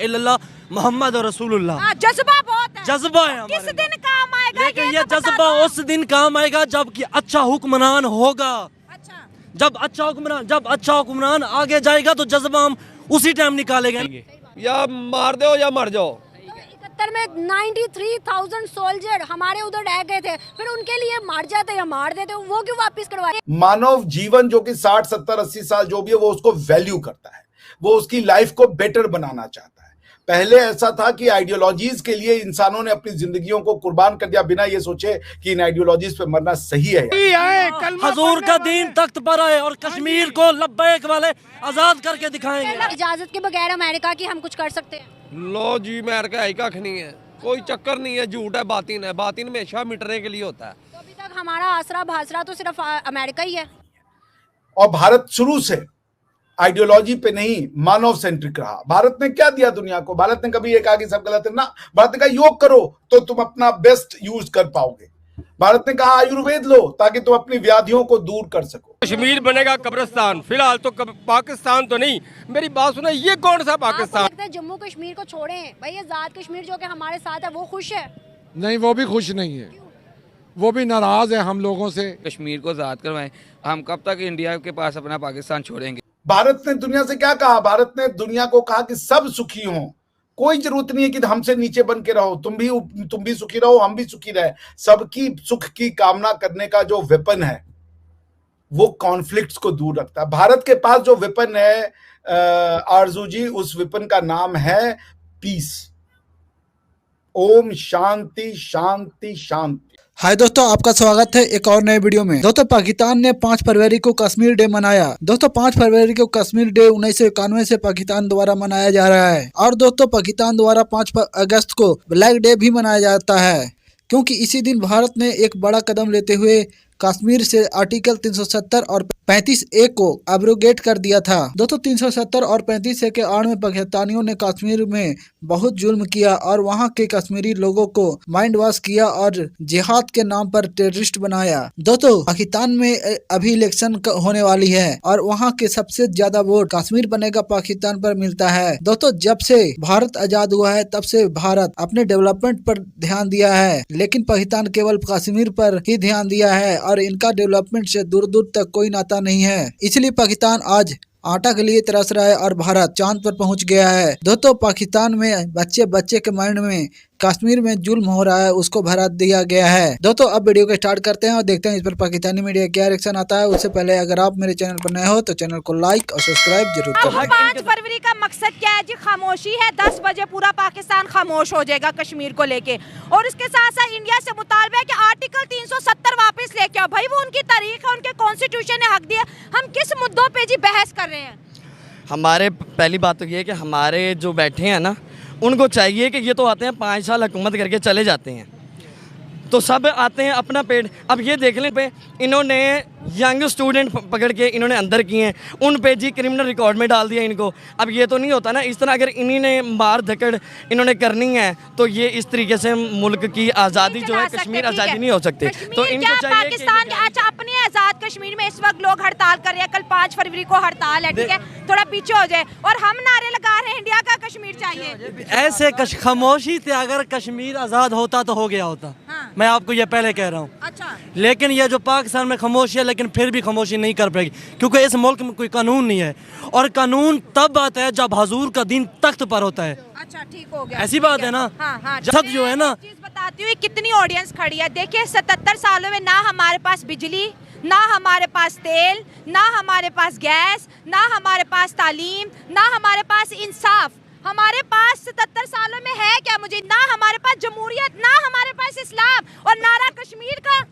इल्लल्लाह मोहम्मद रसूलुल्लाह। जज्बा बहुत है, जज्बा है किस हमारे दिन काम आएगा? लेकिन ये जज्बा उस दिन काम आएगा जब कि अच्छा हुक्मरान होगा। अच्छा, जब अच्छा हुक्मरान आगे जाएगा तो जज्बा हम उसी टाइम निकालेंगे। या मार दो या मर जाओ। 71 में 93,000 सोल्जर हमारे उधर रह गए थे, फिर उनके लिए मर जाते या मार देते, वो क्यों वापस करवाए? मानव जीवन जो कि 60, 70, 80 साल जो भी है वो उसको वैल्यू करता है, वो उसकी लाइफ को बेटर बनाना चाहता है। पहले ऐसा था कि आइडियोलॉजीज के लिए इंसानों ने अपनी जिंदगियों को कुर्बान कर दिया बिना ये सोचे कि इन आइडियोलॉजीज पे मरना सही है। हजूर का दीन तख्त पर आए और कश्मीर को लब्बैक वाले आजाद करके दिखाएंगे। इजाजत के बगैर अमेरिका की हम कुछ कर सकते हैं? लो जी, अमेरिका है कख नहीं है, कोई चक्कर नहीं है, झूठ है, बातिन है। बातिन हमेशा मिटने के लिए होता है। तो अभी तक हमारा आसरा भासरा तो सिर्फ अमेरिका ही है। और भारत शुरू से आइडियोलॉजी पे नहीं मानव सेंट्रिक रहा। भारत ने क्या दिया दुनिया को? भारत ने कभी ये कहा कि सब गलत है ना। भारत ने कहा योग करो तो तुम अपना बेस्ट यूज कर पाओगे। भारत ने कहा आयुर्वेद लो ताकि तुम अपनी व्याधियों को दूर कर सको। कश्मीर बनेगा कब्रिस्तान, फिलहाल तो पाकिस्तान तो नहीं। मेरी बात सुनो, ये कौन सा पाकिस्तान? लगता है जम्मू कश्मीर को छोड़ें भाई, आजाद कश्मीर जो कि हमारे साथ है वो खुश है? नहीं, वो भी खुश नहीं है, वो भी नाराज है हम लोगों से। कश्मीर को आजाद करवाएं। हम कब तक इंडिया के पास अपना पाकिस्तान छोड़ेंगे? भारत ने दुनिया से क्या कहा? भारत ने दुनिया को कहा कि सब सुखी हों, कोई जरूरत नहीं है कि हमसे नीचे बन के रहो, तुम भी सुखी रहो, हम भी सुखी रहे। सबकी सुख की कामना करने का जो वेपन है वो कॉन्फ्लिक्ट्स को दूर रखता है। भारत के पास जो वेपन है आरजू जी, उस वेपन का नाम है पीस। ओम शांति शांति शांति। हाय दोस्तों, आपका स्वागत है एक और नए वीडियो में। दोस्तों, पाकिस्तान ने 5 फरवरी को कश्मीर डे मनाया। दोस्तों, 5 फरवरी को कश्मीर डे 1991 से पाकिस्तान द्वारा मनाया जा रहा है। और दोस्तों, पाकिस्तान द्वारा 5 अगस्त को ब्लैक डे भी मनाया जाता है, क्योंकि इसी दिन भारत ने एक बड़ा कदम लेते हुए कश्मीर से आर्टिकल 370 और 35A को एब्रोगेट कर दिया था। दोस्तों, 370 और 35A के आड़ में पाकिस्तानियों ने कश्मीर में बहुत जुल्म किया और वहां के कश्मीरी लोगों को माइंड वॉश किया और जिहाद के नाम पर टेररिस्ट बनाया। दोस्तों, पाकिस्तान में अभी इलेक्शन होने वाली है और वहां के सबसे ज्यादा वोट कश्मीर बनेगा पाकिस्तान पर मिलता है। दोस्तों, जब से भारत आजाद हुआ है तब से भारत अपने डेवलपमेंट पर ध्यान दिया है, लेकिन पाकिस्तान केवल कश्मीर पर ही ध्यान दिया है और इनका डेवलपमेंट से दूर दूर तक कोई नाता नहीं है। इसलिए पाकिस्तान आज आटा के लिए तरस रहा है और भारत चांद पर पहुंच गया है। दोस्तों, पाकिस्तान में बच्चे के माइंड में कश्मीर में जुल्म हो रहा है, उसको भरा दिया गया है। दोस्तों, अब वीडियो को स्टार्ट करते हैं और देखते हैं इस पर पाकिस्तानी मीडिया क्या रिएक्शन आता है। उससे पहले अगर आप मेरे चैनल पर नए हो तो चैनल को लाइक और सब्सक्राइब जरूर करें। 5 फरवरी का मकसद क्या है जी? खामोशी है। 10 बजे पूरा पाकिस्तान खामोश हो जाएगा कश्मीर को लेके, और उसके साथ साथ इंडिया से मुतालबा है कि आर्टिकल 370 वापस लेके आओ। भाई, वो उनकी तारीख है, उनके कॉन्स्टिट्यूशन ने हक दिया। हम किस मुद्दों पे जी बहस कर रहे हैं? हमारे पहली बात तो ये है कि हमारे जो बैठे हैं ना, उनको चाहिए कि ये तो आते हैं 5 साल हुकूमत करके चले जाते हैं, तो सब आते हैं अपना पेट। अब ये देख लें पे इन्होंने यंग स्टूडेंट पकड़ के इन्होंने अंदर किए हैं, उन पे जी क्रिमिनल रिकॉर्ड में डाल दिया इनको। अब ये तो नहीं होता ना, इस तरह अगर इन्हीं ने मार धकड़ इन्होंने करनी है तो ये इस तरीके से मुल्क की आज़ादी जो है, कश्मीर आज़ादी नहीं हो सकती। तो इनको चाहिए पाकिस्तान अच्छा अपनी आज़ाद कश्मीर में इस वक्त लोग हड़ताल कर रहे हैं। कल 5 फरवरी को हड़ताल है, ठीक है, थोड़ा पीछे हो जाए, और हम नारे लगा रहे हैं इंडिया का कश्मीर चाहिए। ऐसे खामोशी से अगर कश्मीर आजाद होता तो हो गया होता। मैं आपको ये पहले कह रहा हूँ। अच्छा, लेकिन ये जो पाकिस्तान में खामोशी है, लेकिन फिर भी खामोशी नहीं कर पाएगी, क्योंकि इस मुल्क में कोई कानून नहीं है, और कानून तब आता है जब हजूर का दीन तख्त पर होता है। अच्छा, ठीक हो गया, ऐसी बात है ना। हाँ, जब जो है ना, चीज बताती हूँ कितनी ऑडियंस खड़ी है। देखिए, 77 सालों में ना हमारे पास बिजली, ना हमारे पास तेल, ना हमारे पास गैस, ना हमारे पास तालीम, ना हमारे पास इंसाफ। हमारे पास 77 सालों में है क्या? मुझे ना हमारे पास जमहूरियत, ना हमारे पास इस्लाम, और नारा कश्मीर का।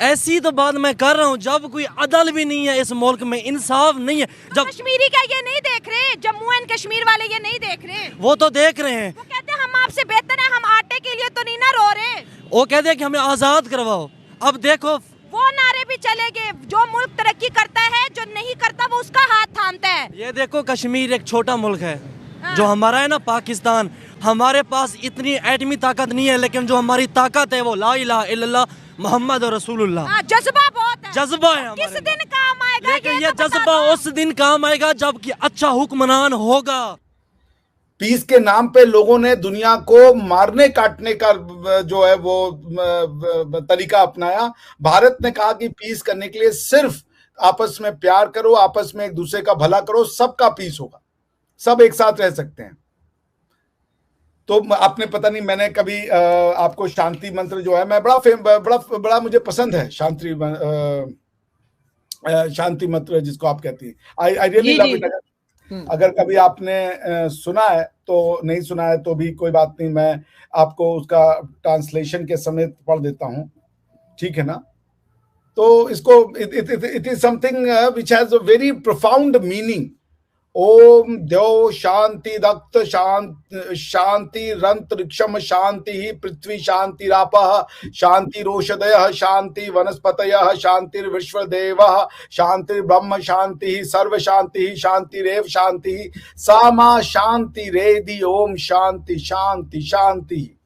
ऐसी तो बात मैं कर रहा हूँ जब कोई अदल भी नहीं है इस मुल्क में, इंसाफ नहीं है। जब कश्मीरी क्या ये नहीं देख रहे? जम्मू एंड कश्मीर वाले ये नहीं देख रहे? वो तो देख रहे हैं। वो कहते हैं हम आपसे बेहतर है, हम आटे के लिए तो नहीं ना रो रहे। वो कहते हैं कि हमें आजाद करवाओ। अब देखो, वो नारे भी चलेंगे। जो मुल्क तरक्की करता है, जो नहीं करता वो उसका हाथ थामता है। ये देखो, कश्मीर एक छोटा मुल्क है। जो हमारा है ना पाकिस्तान, हमारे पास इतनी एटमी ताकत नहीं है, लेकिन जो हमारी ताकत है वो ला इलाहा इल्लल्लाह मोहम्मद रसूलुल्लाह। जज्बा बहुत है, जज्बा है। किस दिन काम आएगा? लेकिन ये जज्बा उस दिन काम आएगा जब कि अच्छा हुक्मरान होगा। पीस के नाम पे लोगों ने दुनिया को मारने काटने का जो है वो तरीका अपनाया। भारत ने कहा कि पीस करने के लिए सिर्फ आपस में प्यार करो, आपस में एक दूसरे का भला करो, सबका पीस होगा, सब एक साथ रह सकते हैं। तो आपने पता नहीं, मैंने कभी आपको शांति मंत्र जो है, मैं बड़ा मुझे पसंद है शांति मंत्र जिसको आप कहती हैं, आई रियली लव इट। अगर कभी आपने सुना है तो, नहीं सुना है तो भी कोई बात नहीं, मैं आपको उसका ट्रांसलेशन के समेत पढ़ देता हूं, ठीक है ना। तो इसको it is something which has a very profound meaning. ओम द्यौ शांति दक्त शांति रंतरिक्षम शांति पृथ्वी शांतिरापः शांतिरोषधयः शांति वनस्पतयः शांतिर्विश्वदेवः शांतिर्ब्रह्म शांति सर्व शांति शांतिरेव शांति सा मा शांतिरेधि ओम शांति शांति शांति।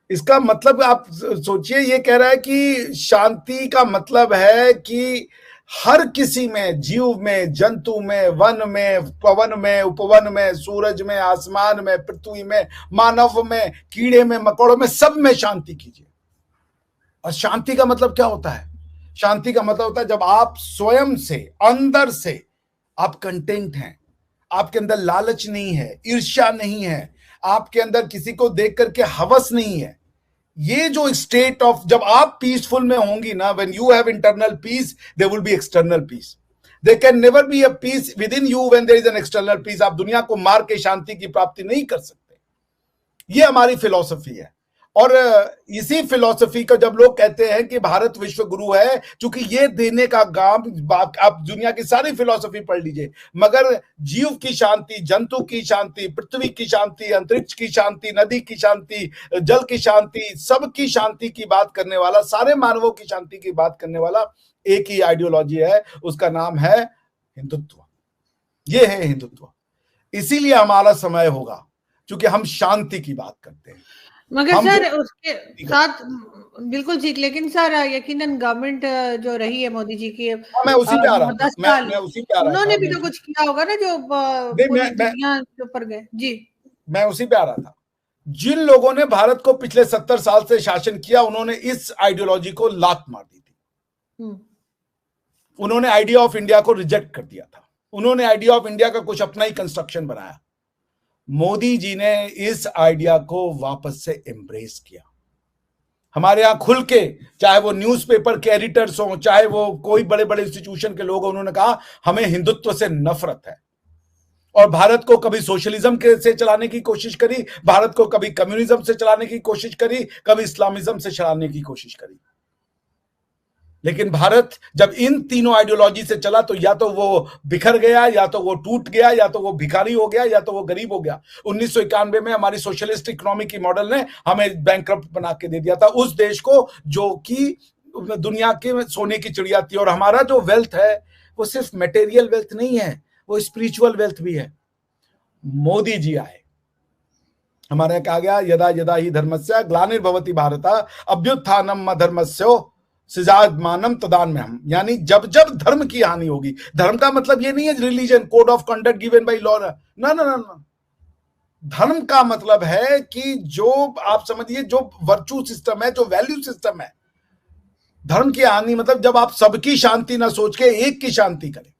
इसका मतलब आप सोचिए, ये कह रहा है कि शांति का मतलब है कि हर किसी में, जीव में, जंतु में, वन में, पवन में, उपवन में, सूरज में, आसमान में, पृथ्वी में, मानव में, कीड़े में, मकोड़ों में, सब में शांति कीजिए। और शांति का मतलब क्या होता है? शांति का मतलब होता है जब आप स्वयं से, अंदर से आप कंटेंट हैं, आपके अंदर लालच नहीं है, ईर्ष्या नहीं है, आपके अंदर किसी को देख करके हवस नहीं है। ये जो स्टेट ऑफ, जब आप पीसफुल में होंगी ना, when you have internal peace there will be external peace. There can never be a peace within you when there is an external peace. आप दुनिया को मार के शांति की प्राप्ति नहीं कर सकते। ये हमारी फिलॉसफी है। और इसी फिलॉसफी को जब लोग कहते हैं कि भारत विश्व गुरु है, क्योंकि ये देने का काम, आप दुनिया की सारी फिलॉसफी पढ़ लीजिए, मगर जीव की शांति, जंतु की शांति, पृथ्वी की शांति, अंतरिक्ष की शांति, नदी की शांति, जल की शांति, सबकी शांति की बात करने वाला, सारे मानवों की शांति की बात करने वाला एक ही आइडियोलॉजी है, उसका नाम है हिंदुत्व। ये है हिंदुत्व। इसीलिए हमारा समय होगा, क्योंकि हम शांति की बात करते हैं। मगर सर उसके साथ बिल्कुल ठीक, लेकिन सर यकीनन गवर्नमेंट जो रही है मोदी जी की, मैं उसी पे आ रहा हूं, मैं उसी पे आ रहा हूं। उन्होंने भी तो कुछ किया होगा ना जो पूरी दुनिया के ऊपर गए। जी, मैं उसी पे आ रहा था। जिन लोगों ने भारत को पिछले 70 साल से शासन किया, उन्होंने इस आइडियोलॉजी को लात मार दी थी। उन्होंने आइडिया ऑफ इंडिया को रिजेक्ट कर दिया था। उन्होंने आइडिया ऑफ इंडिया का कुछ अपना ही कंस्ट्रक्शन बनाया। मोदी जी ने इस आइडिया को वापस से एम्ब्रेस किया। हमारे यहां खुल के, चाहे वो न्यूज़पेपर के एडिटर्स हो, चाहे वो कोई बड़े बड़े इंस्टीट्यूशन के लोग, उन्होंने कहा हमें हिंदुत्व से नफरत है। और भारत को कभी सोशलिज्म से चलाने की कोशिश करी, भारत को कभी कम्युनिज्म से चलाने की कोशिश करी, कभी इस्लामिज्म से चलाने की कोशिश करी। लेकिन भारत जब इन तीनों आइडियोलॉजी से चला तो या तो वो बिखर गया, या तो वो टूट गया, या तो वो भिखारी हो गया, या तो वो गरीब हो गया। 1991 में हमारी सोशलिस्ट इकोनॉमी की मॉडल ने हमें बैंकरप्ट बना के दे दिया था, उस देश को जो कि दुनिया के सोने की चिड़िया थी। और हमारा जो वेल्थ है वो सिर्फ मटेरियल वेल्थ नहीं है, वो स्पिरिचुअल वेल्थ भी है। मोदी जी आए, हमारे यहाँ कहा गया यदा यदा ही धर्मस्य ग्लानिर्भवति भारत अभ्युत्थानम अधर्मस्य सृजायमानम तदान में हम, यानी जब जब धर्म की हानि होगी। धर्म का मतलब ये नहीं है religion, code of conduct given by law, ना ना ना। धर्म का मतलब है कि जो आप समझिए, जो वर्चू सिस्टम है, जो वैल्यू सिस्टम है। धर्म की हानि मतलब जब आप सबकी शांति ना सोच के एक की शांति करें।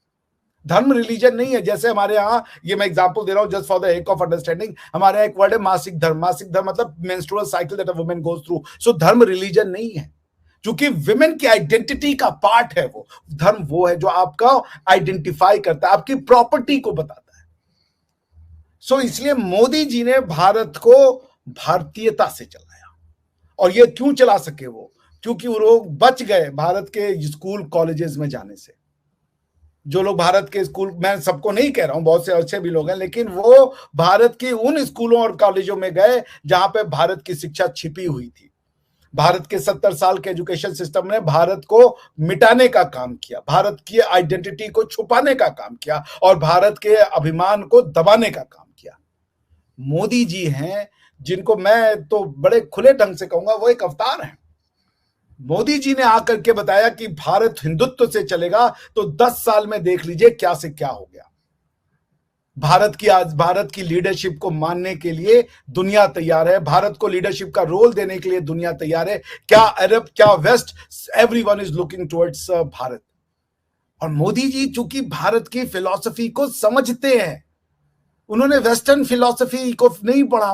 धर्म रिलीजन नहीं है। जैसे हमारे यहाँ, ये मैं एग्जांपल दे रहा हूं just for the sake of understanding, हमारे यहाँ एक वर्ड है मासिक धर्म। मासिक धर्म मतलब menstrual cycle that a woman goes through. So धर्म रिलीजन नहीं है, क्योंकि विमेन की आइडेंटिटी का पार्ट है वो। धर्म वो है जो आपका आइडेंटिफाई करता है, आपकी प्रॉपर्टी को बताता है। सो इसलिए मोदी जी ने भारत को भारतीयता से चलाया। और ये क्यों चला सके वो? क्योंकि वो लोग बच गए भारत के स्कूल कॉलेजेस में जाने से। जो लोग भारत के स्कूल, मैं सबको नहीं कह रहा हूं, बहुत से अच्छे भी लोग हैं, लेकिन वो भारत के उन स्कूलों और कॉलेजों में गए जहां पे भारत की शिक्षा छिपी हुई थी। भारत के 70 साल के एजुकेशन सिस्टम ने भारत को मिटाने का काम किया, भारत की आइडेंटिटी को छुपाने का काम किया, और भारत के अभिमान को दबाने का काम किया। मोदी जी हैं जिनको मैं तो बड़े खुले ढंग से कहूंगा वो एक अवतार है। मोदी जी ने आकर के बताया कि भारत हिंदुत्व से चलेगा तो 10 साल में देख लीजिए क्या से क्या हो गया। भारत की लीडरशिप को मानने के लिए दुनिया तैयार है, भारत को लीडरशिप का रोल देने के लिए दुनिया तैयार है। क्या अरब, क्या west, everyone is looking towards Bharat. और मोदी जी चूंकि भारत की फिलॉसफी को समझते हैं, उन्होंने वेस्टर्न फिलॉसफी को नहीं पढ़ा,